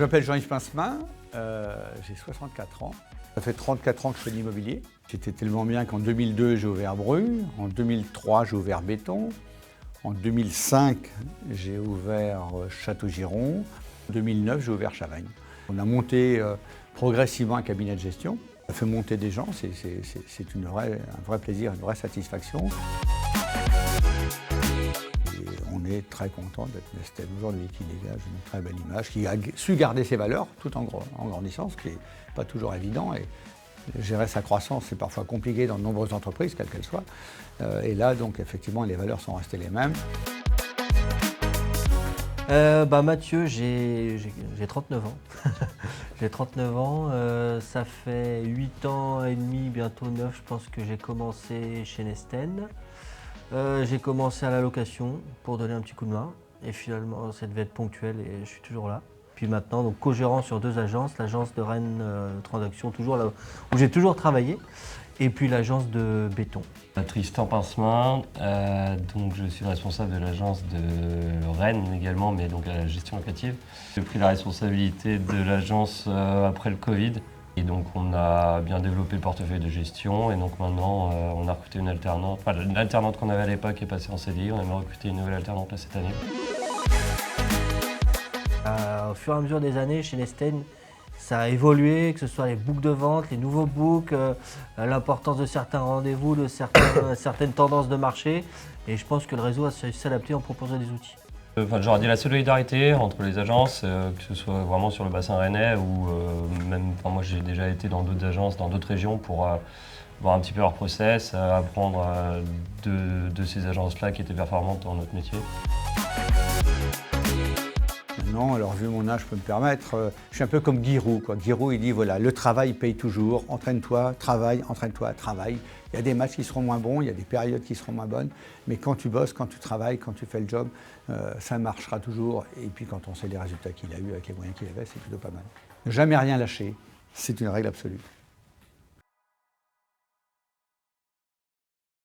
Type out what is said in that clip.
Je m'appelle Jean-Yves Pincemin, j'ai 64 ans. Ça fait 34 ans que je fais de l'immobilier. J'étais tellement bien qu'en 2002, j'ai ouvert Bru, en 2003, j'ai ouvert Béton, en 2005, j'ai ouvert Château-Giron, en 2009, j'ai ouvert Chavagne. On a monté progressivement un cabinet de gestion. Ça fait monter des gens, c'est un vrai plaisir, une vraie satisfaction. On est très content d'être Nestlé aujourd'hui, qui dégage une très belle image, qui a su garder ses valeurs tout en grandissant, ce qui n'est pas toujours évident. Et gérer sa croissance, c'est parfois compliqué dans de nombreuses entreprises, quelles qu'elles soient. Et là, donc, effectivement, les valeurs sont restées les mêmes. Mathieu, j'ai 39 ans. J'ai 39 ans, ça fait 8 ans et demi, bientôt 9, je pense que j'ai commencé chez Nesten. J'ai commencé à la location pour donner un petit coup de main et finalement ça devait être ponctuel et je suis toujours là. Puis maintenant, donc co-gérant sur 2 agences, l'agence de Rennes Transactions, toujours là où j'ai toujours travaillé, et puis l'agence de Béton. Tristan Pincemin, donc je suis responsable de l'agence de Rennes également, mais donc à la gestion locative. J'ai pris la responsabilité de l'agence après le Covid. Et donc on a bien développé le portefeuille de gestion et donc maintenant on a recruté une alternante. Enfin, l'alternante qu'on avait à l'époque est passée en CDI, on a recruté une nouvelle alternante là cette année. Au fur et à mesure des années chez Nesten, ça a évolué, que ce soit les books de vente, les nouveaux books, l'importance de certains rendez-vous, de certaines tendances de marché. Et je pense que le réseau a su s'adapter en proposant des outils. J'aurais dit la solidarité entre les agences, que ce soit vraiment sur le bassin rennais ou même, moi j'ai déjà été dans d'autres agences, dans d'autres régions pour voir un petit peu leur process, apprendre de ces agences-là qui étaient performantes dans notre métier. Non, alors vu mon âge, je peux me permettre, je suis un peu comme Giroud, quoi. Giroud, il dit voilà, le travail paye toujours, entraîne-toi, travaille, entraîne-toi, travaille. Il y a des matchs qui seront moins bons, il y a des périodes qui seront moins bonnes, mais quand tu bosses, quand tu travailles, quand tu fais le job, ça marchera toujours. Et puis quand on sait les résultats qu'il a eu avec les moyens qu'il avait, c'est plutôt pas mal. Ne jamais rien lâcher, c'est une règle absolue.